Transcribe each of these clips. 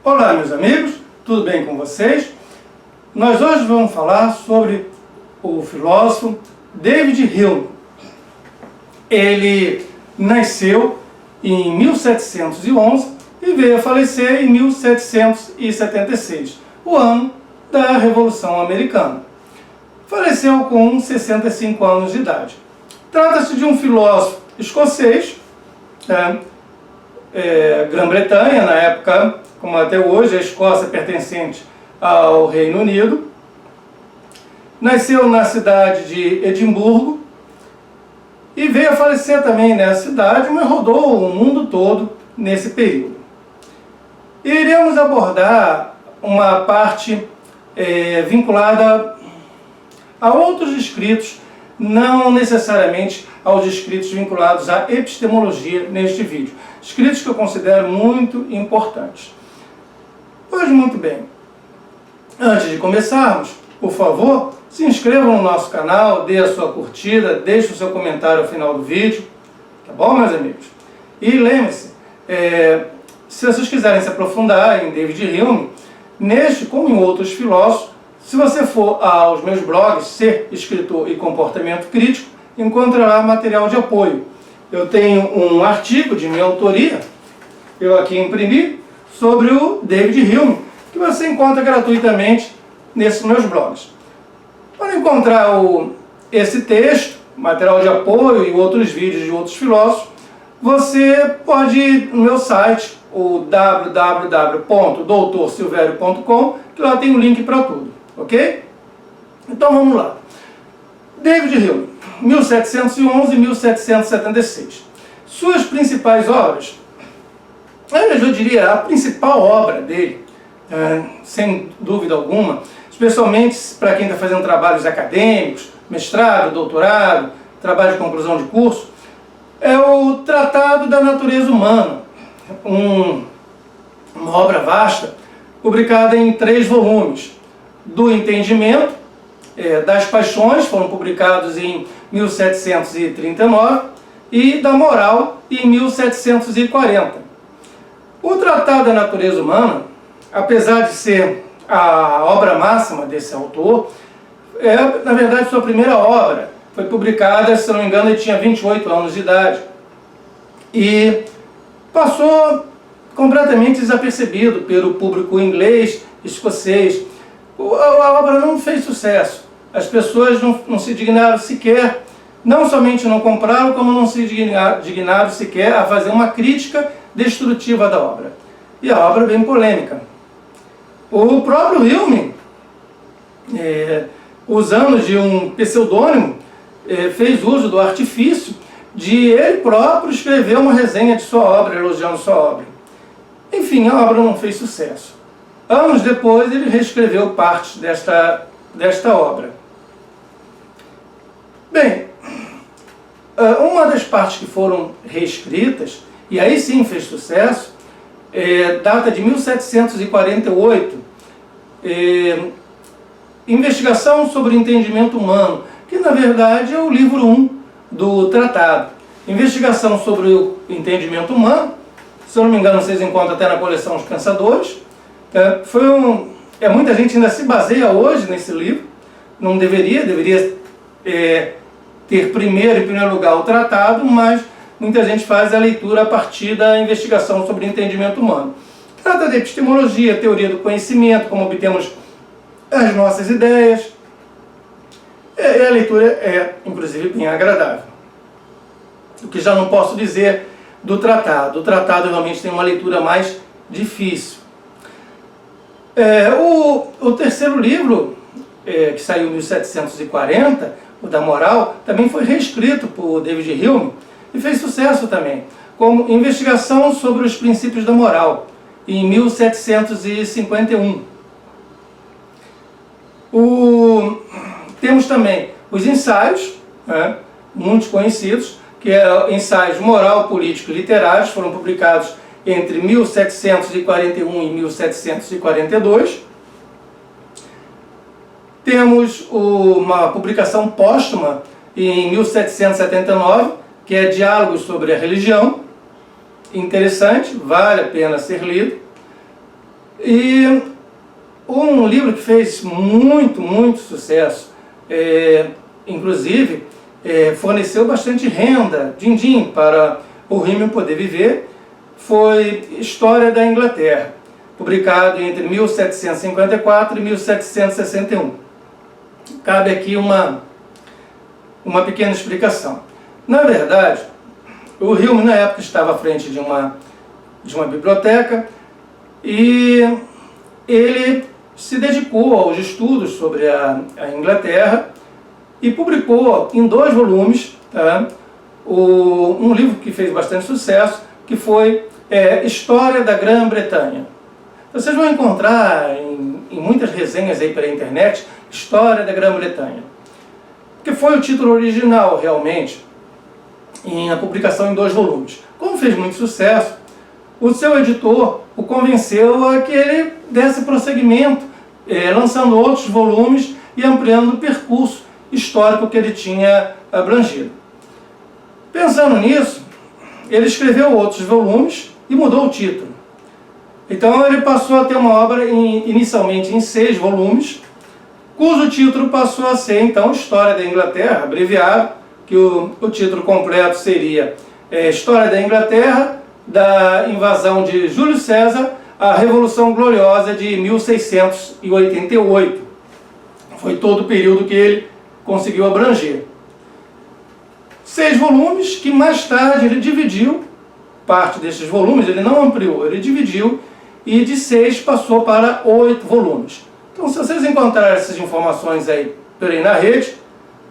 Olá, meus amigos, tudo bem com vocês? Nós hoje vamos falar sobre o filósofo David Hume. Ele nasceu em 1711 e veio a falecer em 1776, o ano da Revolução Americana. Faleceu com 65 anos de idade. Trata-se de um filósofo escocês, Grã-Bretanha, na época, como até hoje, a Escócia pertencente ao Reino Unido. Nasceu na cidade de Edimburgo e veio a falecer também nessa cidade, mas rodou o mundo todo nesse período. E iremos abordar uma parte vinculada a outros escritos, não necessariamente aos escritos vinculados à epistemologia neste vídeo. Escritos que eu considero muito importantes. Pois muito bem, antes de começarmos, por favor, se inscrevam no nosso canal, dê a sua curtida, deixe o seu comentário ao final do vídeo, tá bom, meus amigos? E lembre-se, se vocês quiserem se aprofundar em David Hume, neste como em outros filósofos, se você for aos meus blogs, Ser Escritor e Comportamento Crítico, encontrará material de apoio. Eu tenho um artigo de minha autoria, eu aqui imprimi, sobre o David Hume, que você encontra gratuitamente nesses meus blogs. Para encontrar esse texto, material de apoio e outros vídeos de outros filósofos, você pode ir no meu site, o www.doutorsilverio.com, que lá tem um link para tudo, ok? Então vamos lá. David Hume, 1711 e 1776. Suas principais obras, eu diria a principal obra dele, sem dúvida alguma, especialmente para quem está fazendo trabalhos acadêmicos, mestrado, doutorado, trabalho de conclusão de curso, é o Tratado da Natureza Humana, uma obra vasta, publicada em 3 volumes. Do Entendimento, das Paixões, foram publicados em 1739, e da Moral, em 1740. O Tratado da Natureza Humana, apesar de ser a obra máxima desse autor, na verdade, sua primeira obra. Foi publicada, se não me engano, ele tinha 28 anos de idade. E passou completamente desapercebido pelo público inglês, escocês. A obra não fez sucesso. As pessoas não se dignaram sequer, não somente não compraram, como não se dignaram sequer a fazer uma crítica destrutiva da obra. E a obra é bem polêmica. O próprio Hume, usando de um pseudônimo, fez uso do artifício de ele próprio escrever uma resenha de sua obra, elogiando sua obra. Enfim, a obra não fez sucesso. Anos depois, ele reescreveu parte desta obra. Bem, uma das partes que foram reescritas, e aí sim fez sucesso, data de 1748, Investigação sobre o Entendimento Humano, que na verdade é o livro 1 do tratado. Investigação sobre o Entendimento Humano, se eu não me engano vocês encontram até na coleção Os Pensadores. Muita gente ainda se baseia hoje nesse livro, não deveria ter em primeiro lugar o tratado, mas muita gente faz a leitura a partir da investigação sobre o entendimento humano. Trata de epistemologia, teoria do conhecimento, como obtemos as nossas ideias. E a leitura é, inclusive, bem agradável. O que já não posso dizer do tratado. O tratado realmente tem uma leitura mais difícil. O terceiro livro, que saiu em 1740, o da Moral, também foi reescrito por David Hume e fez sucesso também, como Investigação sobre os Princípios da Moral, em 1751. Temos também os ensaios, muitos conhecidos, que é ensaios moral, político e literários, foram publicados entre 1741 e 1742. Temos uma publicação póstuma em 1779, que é Diálogos sobre a Religião, interessante, vale a pena ser lido. E um livro que fez muito sucesso, inclusive forneceu bastante renda, din-din, para o Rímel poder viver, foi História da Inglaterra, publicado entre 1754 e 1761. Cabe aqui uma pequena explicação. Na verdade, o Rímel na época estava à frente de uma biblioteca e ele se dedicou aos estudos sobre a Inglaterra e publicou em 2 volumes, tá, um livro que fez bastante sucesso, que foi História da Grã-Bretanha. Vocês vão encontrar em muitas resenhas aí pela internet, História da Grã-Bretanha, que foi o título original realmente, em a publicação em 2 volumes. Como fez muito sucesso, o seu editor o convenceu a que ele desse prosseguimento, lançando outros volumes e ampliando o percurso histórico que ele tinha abrangido. Pensando nisso, ele escreveu outros volumes e mudou o título. Então ele passou a ter uma obra inicialmente em 6 volumes, cujo título passou a ser então História da Inglaterra, abreviado, que o título completo seria História da Inglaterra, da invasão de Júlio César à Revolução Gloriosa de 1688. Foi todo o período que ele conseguiu abranger. 6 volumes que mais tarde ele dividiu, parte desses volumes ele não ampliou, ele dividiu e de 6 passou para 8 volumes. Então, se vocês encontrarem essas informações aí na rede,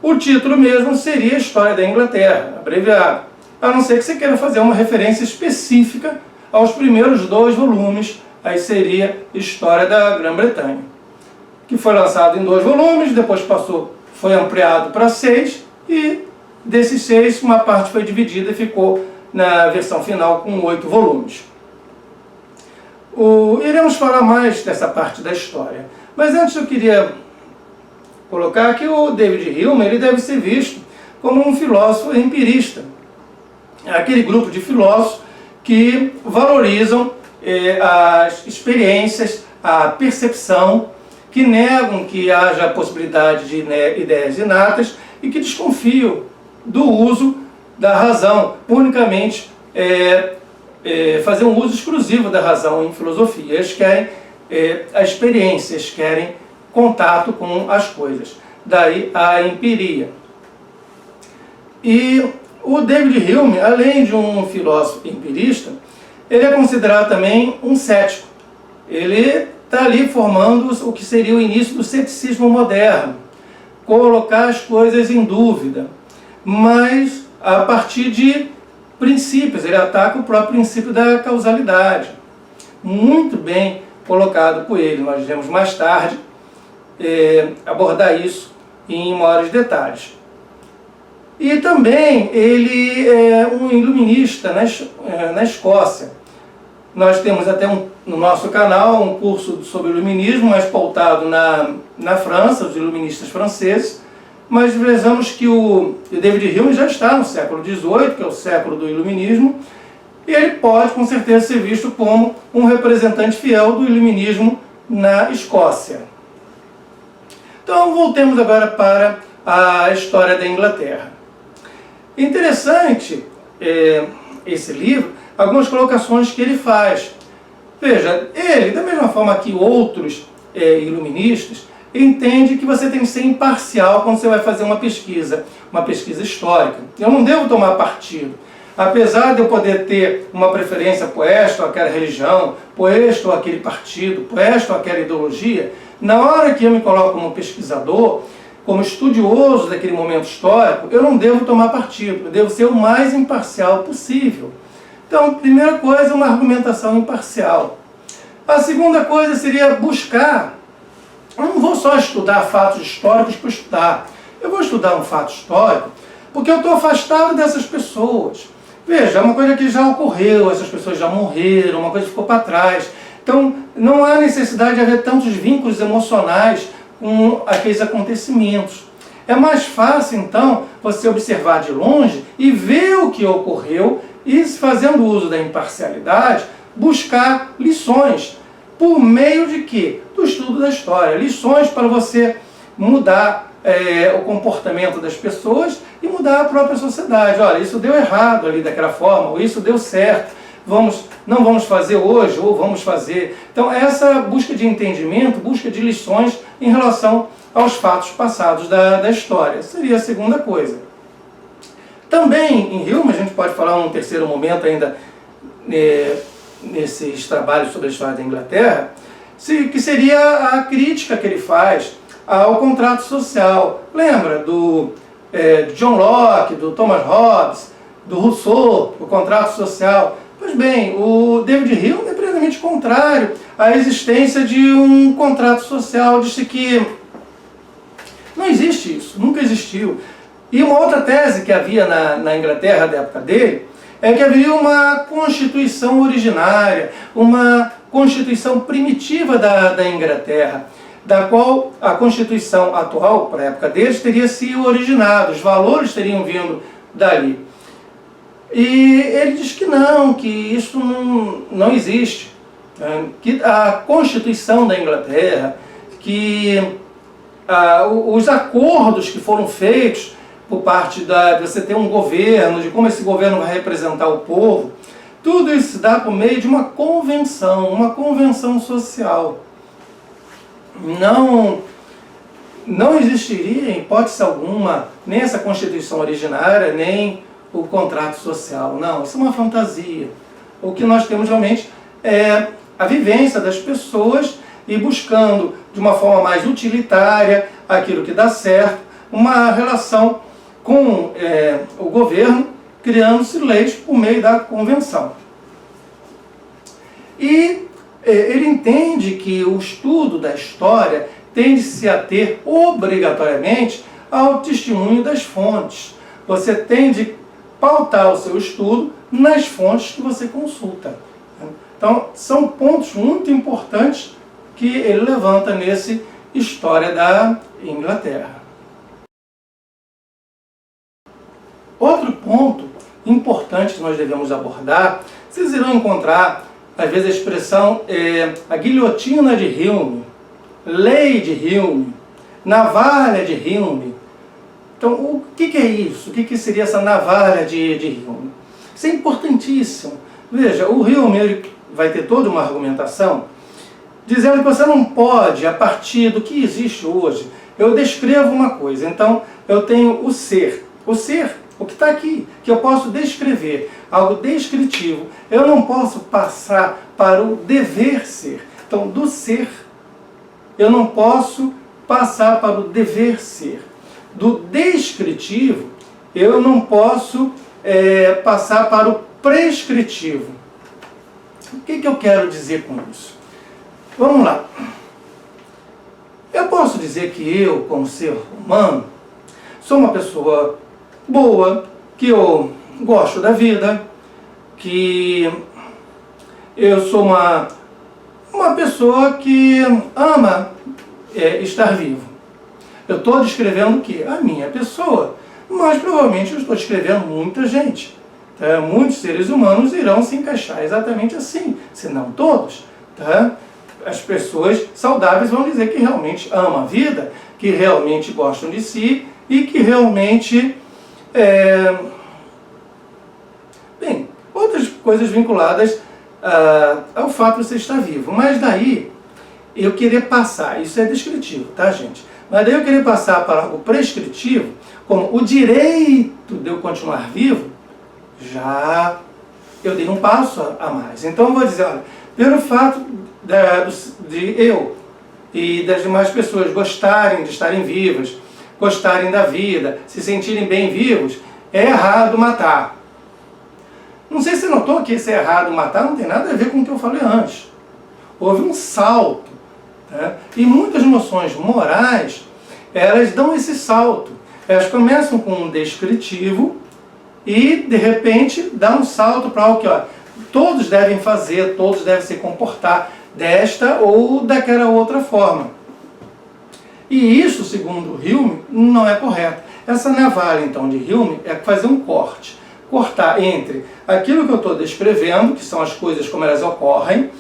o título mesmo seria História da Inglaterra, abreviado, a não ser que você queira fazer uma referência específica aos primeiros 2 volumes, aí seria História da Grã-Bretanha, que foi lançado em 2 volumes, depois foi ampliado para 6, e desses 6, uma parte foi dividida e ficou na versão final com 8 volumes. Iremos falar mais dessa parte da história, mas antes eu queria colocar que o David Hume ele deve ser visto como um filósofo empirista, aquele grupo de filósofos que valorizam as experiências, a percepção, que negam que haja a possibilidade de ideias inatas e que desconfiam do uso da razão, unicamente fazer um uso exclusivo da razão em filosofia. Eles querem a experiência, eles querem contato com as coisas. Daí a empiria. E o David Hume, além de um filósofo empirista, ele é considerado também um cético. Ele está ali formando o que seria o início do ceticismo moderno, colocar as coisas em dúvida, mas a partir de princípios. Ele ataca o próprio princípio da causalidade. Muito bem colocado por ele. Nós iremos mais tarde abordar isso em maiores detalhes. E também ele é um iluminista na Escócia. Nós temos até no nosso canal um curso sobre iluminismo, mais pautado na França, os iluministas franceses, mas vejamos que o David Hume já está no século XVIII, que é o século do iluminismo, e ele pode com certeza ser visto como um representante fiel do iluminismo na Escócia. Então voltemos agora para a história da Inglaterra. Interessante esse livro, algumas colocações que ele faz. Veja, ele, da mesma forma que outros iluministas, entende que você tem que ser imparcial quando você vai fazer uma pesquisa histórica. Eu não devo tomar partido. Apesar de eu poder ter uma preferência por esta ou aquela religião, por este ou aquele partido, por esta ou aquela ideologia, na hora que eu me coloco como pesquisador, como estudioso daquele momento histórico, eu não devo tomar partido, eu devo ser o mais imparcial possível. Então, primeira coisa, uma argumentação imparcial. A segunda coisa seria buscar. Eu não vou só estudar fatos históricos por estudar. Eu vou estudar um fato histórico porque eu estou afastado dessas pessoas. Veja, é uma coisa que já ocorreu, essas pessoas já morreram, uma coisa que ficou para trás. Então, não há necessidade de haver tantos vínculos emocionais com aqueles acontecimentos. É mais fácil, então, você observar de longe e ver o que ocorreu e, fazendo uso da imparcialidade, buscar lições. por meio de quê? Do estudo da história. Lições para você mudar o comportamento das pessoas e mudar a própria sociedade. Olha, isso deu errado ali daquela forma, ou isso deu certo, não vamos fazer hoje, ou vamos fazer. Então, essa busca de entendimento, busca de lições em relação aos fatos passados da história. Seria a segunda coisa. Também, em Hume, a gente pode falar um terceiro momento ainda nesses trabalhos sobre a história da Inglaterra, que seria a crítica que ele faz ao contrato social. Lembra do John Locke, do Thomas Hobbes, do Rousseau, o contrato social? Pois bem, o David Hume é plenamente contrário à existência de um contrato social. Disse que não existe isso, nunca existiu. E uma outra tese que havia na Inglaterra da época dele é que havia uma constituição originária, uma constituição primitiva da Inglaterra, da qual a constituição atual, para a época deles, teria se originado, os valores teriam vindo dali. E ele diz que não, que isso não existe, que a Constituição da Inglaterra, que os acordos que foram feitos por parte de você ter um governo, de como esse governo vai representar o povo, tudo isso se dá por meio de uma convenção social. Não existiria, em hipótese alguma, nem essa Constituição originária, nem o contrato social. Não, isso é uma fantasia. O que nós temos realmente é a vivência das pessoas e buscando de uma forma mais utilitária aquilo que dá certo, uma relação com o governo, criando-se leis por meio da convenção. E ele entende que o estudo da história tende-se a ter obrigatoriamente ao testemunho das fontes. Você tem de pautar o seu estudo nas fontes que você consulta. Então, são pontos muito importantes que ele levanta nesse História da Inglaterra. Outro ponto importante que nós devemos abordar, vocês irão encontrar, às vezes, a expressão a guilhotina de Hume, lei de Hume, navalha de Hume. Então, o que é isso? O que seria essa navalha de Hume? Isso é importantíssimo. Veja, o Hume ele vai ter toda uma argumentação dizendo que você não pode, a partir do que existe hoje, eu descrevo uma coisa, então eu tenho o ser, o que está aqui, que eu posso descrever, algo descritivo, eu não posso passar para o dever ser. Então, do ser, eu não posso passar para o dever ser. Do descritivo, eu não posso passar para o prescritivo. O que eu quero dizer com isso? Vamos lá. Eu posso dizer que eu, como ser humano, sou uma pessoa boa, que eu gosto da vida, que eu sou uma pessoa que ama estar vivo. Eu estou descrevendo o quê? A minha pessoa. Mas provavelmente eu estou descrevendo muita gente. Muitos seres humanos irão se encaixar exatamente assim, se não todos. As pessoas saudáveis vão dizer que realmente amam a vida, que realmente gostam de si e que realmente... Bem, outras coisas vinculadas ao fato de você estar vivo. Mas daí, eu querer passar, isso é descritivo, tá, gente? Mas daí eu querer passar para algo prescritivo, como o direito de eu continuar vivo, já eu dei um passo a mais. Então eu vou dizer, olha, pelo fato de eu e das demais pessoas gostarem de estarem vivas, gostarem da vida, se sentirem bem vivos, é errado matar. Não sei se você notou que esse errado matar não tem nada a ver com o que eu falei antes. Houve um salto. E muitas noções morais, elas dão esse salto. Elas começam com um descritivo e, de repente, dá um salto para algo que todos devem fazer, todos devem se comportar desta ou daquela outra forma. E isso, segundo Hume, não é correto. Essa navalha, então, de Hume é fazer um corte. Cortar entre aquilo que eu estou descrevendo, que são as coisas como elas ocorrem,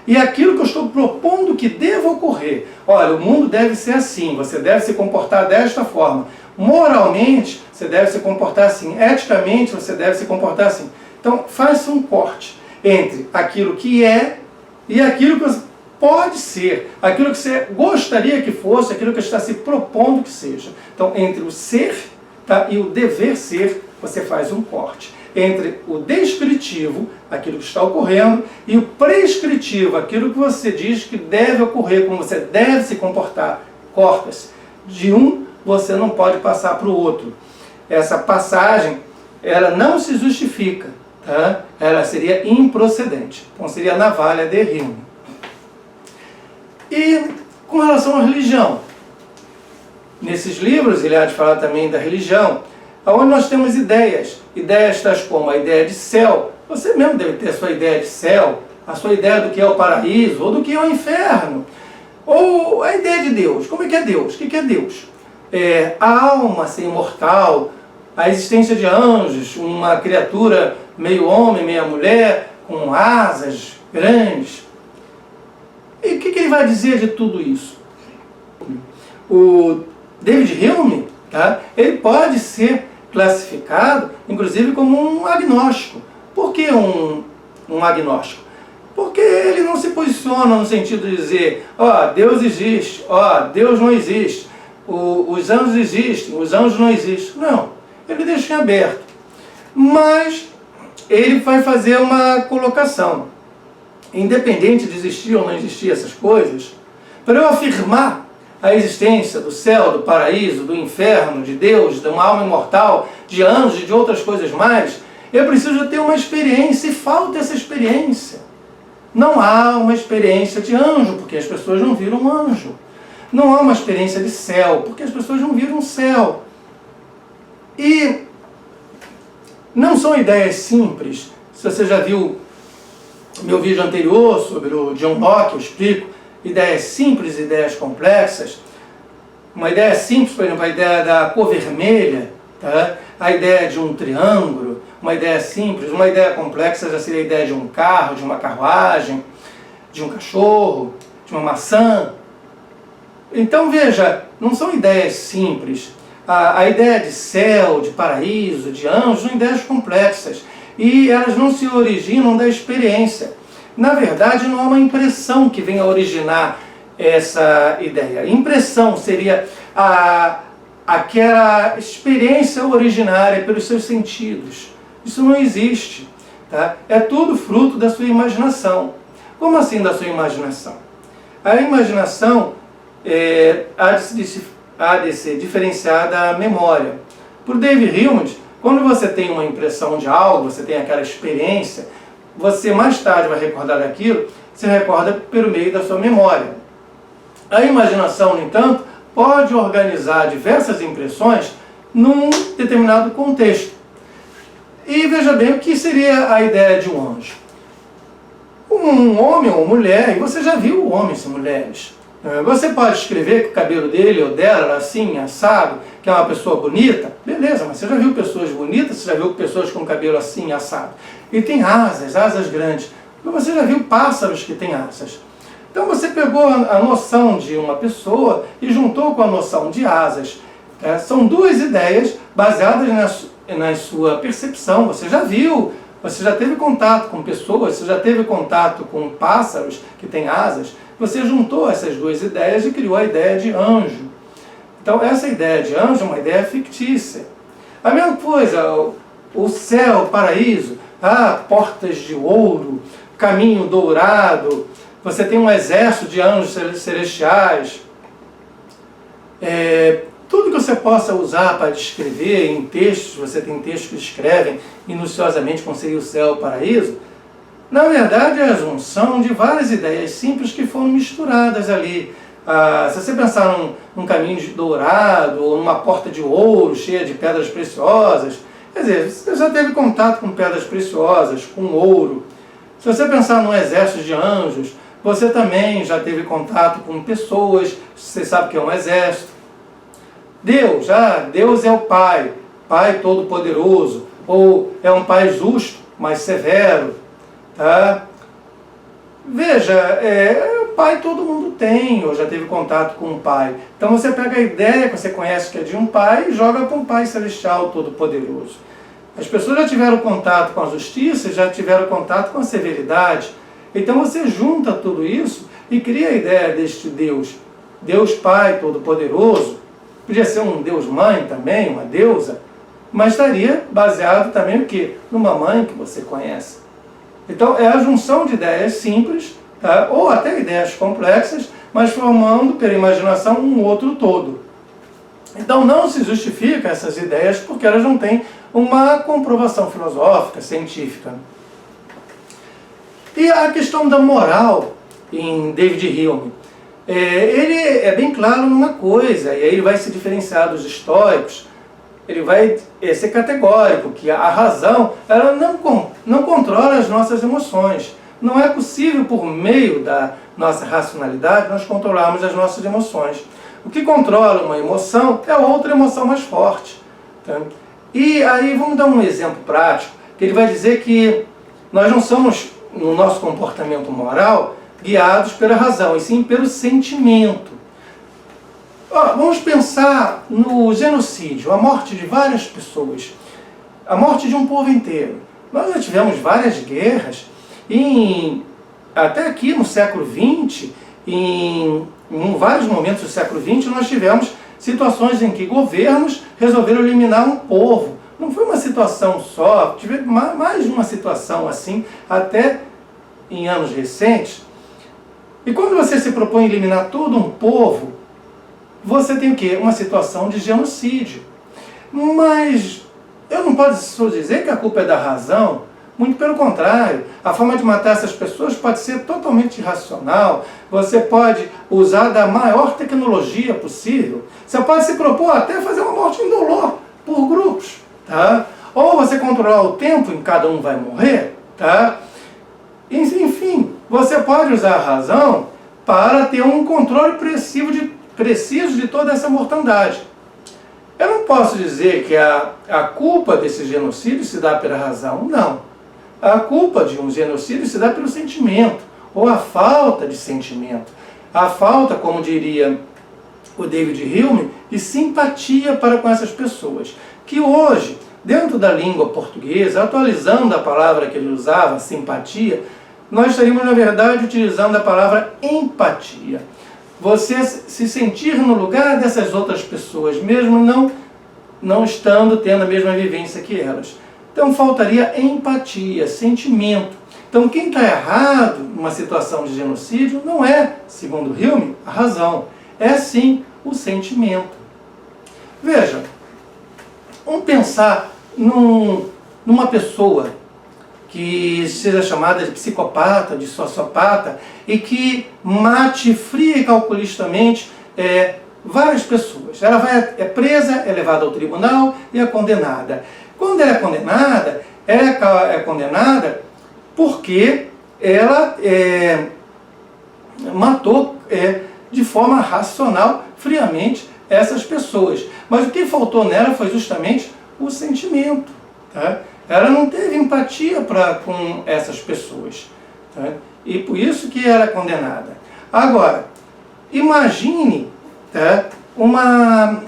e aquilo que eu estou propondo que deva ocorrer. Olha, o mundo deve ser assim, você deve se comportar desta forma. Moralmente, você deve se comportar assim. Eticamente, você deve se comportar assim. Então, faz-se um corte entre aquilo que é e aquilo que pode ser, aquilo que você gostaria que fosse, aquilo que está se propondo que seja. Então, entre o ser, tá, e o dever ser, você faz um corte. Entre o descritivo, aquilo que está ocorrendo, e o prescritivo, aquilo que você diz que deve ocorrer, como você deve se comportar, corta-se. De um, você não pode passar para o outro. Essa passagem, ela não se justifica, tá? Ela seria improcedente. Então seria navalha de rimo. E com relação à religião, nesses livros ele há de falar também da religião, onde nós temos ideias tais como a ideia de céu. Você mesmo deve ter a sua ideia de céu, a sua ideia do que é o paraíso, ou do que é o inferno. Ou a ideia de Deus. Como é que é Deus? O que é Deus? A alma ser imortal, a existência de anjos, uma criatura meio homem, meia mulher, com asas grandes. E o que ele vai dizer de tudo isso? O David Hume, tá? Ele pode ser classificado, inclusive, como um agnóstico. Por que um agnóstico? Porque ele não se posiciona no sentido de dizer, Deus existe, Deus não existe, os anjos existem, os anjos não existem. Não, ele deixa em aberto. Mas ele vai fazer uma colocação. Independente de existir ou não existir essas coisas, para eu afirmar a existência do céu, do paraíso, do inferno, de Deus, de uma alma imortal, de anjos e de outras coisas mais, eu preciso ter uma experiência e falta essa experiência. Não há uma experiência de anjo, porque as pessoas não viram um anjo. Não há uma experiência de céu, porque as pessoas não viram um céu. E não são ideias simples. Se você já viu meu vídeo anterior sobre o John Locke, eu explico ideias simples, ideias complexas. Uma ideia simples, por exemplo, a ideia da cor vermelha, tá? A ideia de um triângulo, uma ideia simples. Uma ideia complexa já seria a ideia de um carro, de uma carruagem, de um cachorro, de uma maçã. Então veja, não são ideias simples. A ideia de céu, de paraíso, de anjos, são ideias complexas. E elas não se originam da experiência. Na verdade, não há uma impressão que venha a originar essa ideia. Impressão seria aquela experiência originária pelos seus sentidos. Isso não existe. Tá? É tudo fruto da sua imaginação. Como assim da sua imaginação? A imaginação há de ser diferenciada da memória. Por David Hume, quando você tem uma impressão de algo, você tem aquela experiência, você mais tarde vai recordar daquilo, você recorda pelo meio da sua memória. A imaginação, no entanto, pode organizar diversas impressões num determinado contexto. E veja bem o que seria a ideia de um anjo. Um homem ou mulher, e você já viu homens e mulheres. Você pode escrever que o cabelo dele ou dela era assim, assado, que é uma pessoa bonita, beleza, mas você já viu pessoas bonitas, você já viu pessoas com cabelo assim, assado. E tem asas grandes. Você já viu pássaros que têm asas. Então você pegou a noção de uma pessoa e juntou com a noção de asas. São duas ideias baseadas na sua percepção. Você já viu, você já teve contato com pessoas, você já teve contato com pássaros que têm asas. Você juntou essas duas ideias e criou a ideia de anjo. Então essa ideia de anjo é uma ideia fictícia. A mesma coisa, o céu, o paraíso, portas de ouro, caminho dourado, você tem um exército de anjos celestiais. Tudo que você possa usar para descrever em textos, você tem textos que escrevem minuciosamente como seria o céu, o paraíso, na verdade é a junção de várias ideias simples que foram misturadas ali. Se você pensar num caminho dourado, ou numa porta de ouro cheia de pedras preciosas, quer dizer, você já teve contato com pedras preciosas, com ouro. Se você pensar num exército de anjos, você também já teve contato com pessoas, você sabe que é um exército. Deus é o Pai, Pai Todo-Poderoso, ou é um Pai justo, mas severo. Tá? Veja, pai todo mundo tem, ou já teve contato com um pai. Então você pega a ideia que você conhece que é de um pai e joga para um pai celestial todo-poderoso. As pessoas já tiveram contato com a justiça, já tiveram contato com a severidade. Então você junta tudo isso e cria a ideia deste Deus. Deus Pai Todo-Poderoso. Podia ser um Deus Mãe também, uma deusa. Mas estaria baseado também no quê? Numa mãe que você conhece. Então é a junção de ideias simples, tá? Ou até ideias complexas, mas formando pela imaginação um outro todo. Então não se justifica essas ideias porque elas não têm uma comprovação filosófica, científica. E a questão da moral em David Hume. Ele é bem claro numa coisa, e aí ele vai se diferenciar dos estoicos, ele vai ser categórico, que a razão ela não controla as nossas emoções. Não é possível, por meio da nossa racionalidade, nós controlarmos as nossas emoções. O que controla uma emoção é outra emoção mais forte. Tá? E aí vamos dar um exemplo prático, que ele vai dizer que nós não somos, no nosso comportamento moral, guiados pela razão, e sim pelo sentimento. Vamos pensar no genocídio, a morte de várias pessoas, a morte de um povo inteiro. Nós já tivemos várias guerras, até aqui no século XX, em vários momentos do século XX, nós tivemos situações em que governos resolveram eliminar um povo. Não foi uma situação só, tivemos mais de uma situação assim, até em anos recentes. E quando você se propõe a eliminar todo um povo, você tem o quê? Uma situação de genocídio. Mas eu não posso dizer que a culpa é da razão, muito pelo contrário. A forma de matar essas pessoas pode ser totalmente irracional, você pode usar da maior tecnologia possível, você pode se propor até fazer uma morte indolor por grupos, tá? Ou você controlar o tempo em que cada um vai morrer, tá? Enfim, você pode usar a razão para ter um controle preciso de toda essa mortandade. Eu não posso dizer que a culpa desse genocídio se dá pela razão, não. A culpa de um genocídio se dá pelo sentimento, ou a falta de sentimento. A falta, como diria o David Hume, de simpatia para com essas pessoas. Que hoje, dentro da língua portuguesa, atualizando a palavra que ele usava, simpatia, nós estaríamos, na verdade, utilizando a palavra empatia. Você se sentir no lugar dessas outras pessoas, mesmo não tendo a mesma vivência que elas. Então faltaria empatia, sentimento. Então quem está errado numa situação de genocídio não é, segundo Hume, a razão. É sim o sentimento. Veja, vamos pensar numa pessoa que seja chamada de psicopata, de sociopata, e que mate fria e calculistamente várias pessoas. Ela é presa, é levada ao tribunal e é condenada. Quando ela é condenada porque ela matou de forma racional, friamente, essas pessoas. Mas o que faltou nela foi justamente o sentimento. Tá? Ela não teve empatia com essas pessoas. Tá? E por isso que ela é condenada. Agora, imagine, tá, uma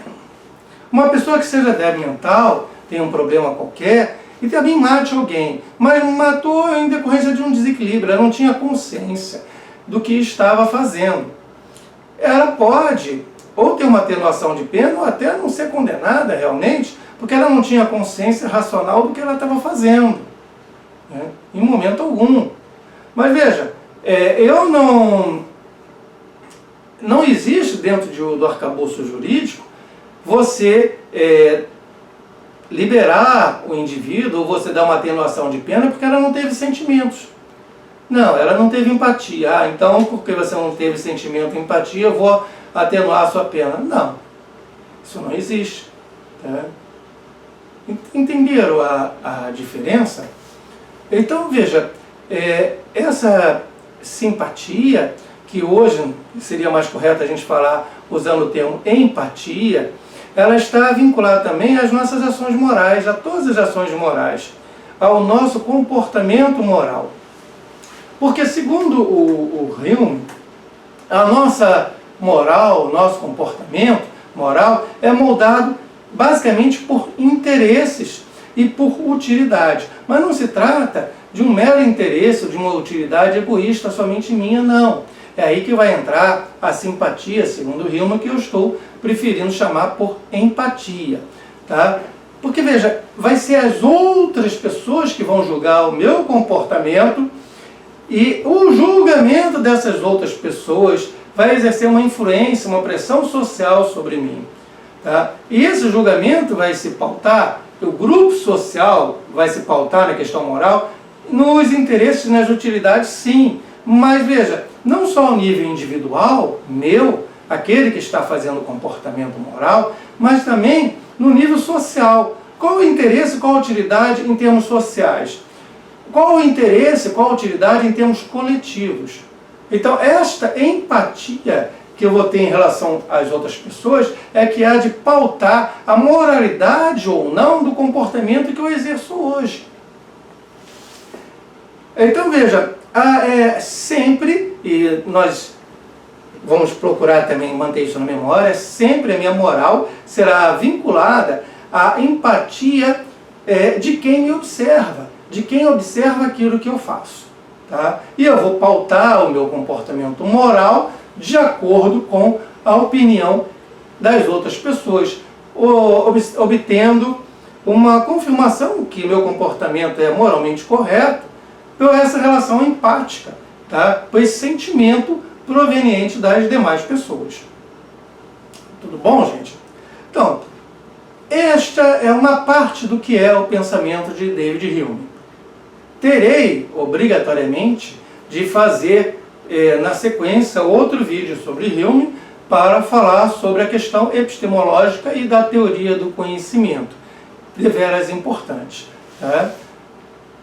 pessoa que seja débil mental, tem um problema qualquer, e também mate alguém, mas matou em decorrência de um desequilíbrio, ela não tinha consciência do que estava fazendo. Ela pode ou ter uma atenuação de pena, ou até não ser condenada realmente, porque ela não tinha consciência racional do que ela estava fazendo, né, em momento algum. Mas veja, não existe dentro do arcabouço jurídico você liberar o indivíduo ou você dar uma atenuação de pena porque ela não teve sentimentos. Não, ela não teve empatia. Então, porque você não teve sentimento e empatia, eu vou atenuar a sua pena. Não, isso não existe. Tá? Entenderam a diferença? Então, veja, essa simpatia, que hoje seria mais correto a gente falar usando o termo empatia, ela está vinculada também às nossas ações morais, a todas as ações morais, ao nosso comportamento moral. Porque segundo o Hume, a nossa moral, o nosso comportamento moral é moldado basicamente por interesses e por utilidade. Mas não se trata de um mero interesse ou de uma utilidade egoísta somente minha, não. É aí que vai entrar a simpatia, segundo Hume, que eu estou preferindo chamar por empatia. Tá? Porque, veja, vai ser as outras pessoas que vão julgar o meu comportamento e o julgamento dessas outras pessoas vai exercer uma influência, uma pressão social sobre mim. Tá? E esse julgamento vai se pautar, o grupo social vai se pautar na questão moral, nos interesses, nas utilidades, sim. Mas veja, não só ao nível individual, meu, aquele que está fazendo o comportamento moral, mas também no nível social. Qual o interesse, qual a utilidade em termos sociais? Qual o interesse, qual a utilidade em termos coletivos? Então, esta empatia que eu vou ter em relação às outras pessoas é que há de pautar a moralidade ou não do comportamento que eu exerço hoje. Então, veja, sempre, e nós vamos procurar também manter isso na memória, sempre a minha moral será vinculada à empatia de quem me observa, de quem observa aquilo que eu faço. Tá? E eu vou pautar o meu comportamento moral de acordo com a opinião das outras pessoas, obtendo uma confirmação que meu comportamento é moralmente correto por essa relação empática, tá? Por esse sentimento proveniente das demais pessoas. Tudo bom, gente? Então, esta é uma parte do que é o pensamento de David Hume. Terei, obrigatoriamente, de fazer, na sequência, outro vídeo sobre Hume para falar sobre a questão epistemológica e da teoria do conhecimento, deveras importante. Tá?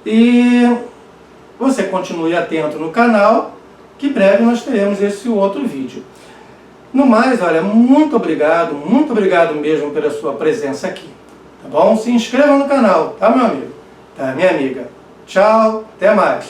E você continue atento no canal, que breve nós teremos esse outro vídeo. No mais, olha, muito obrigado mesmo pela sua presença aqui. Tá bom? Se inscreva no canal, tá, meu amigo? Tá, minha amiga? Tchau, até mais.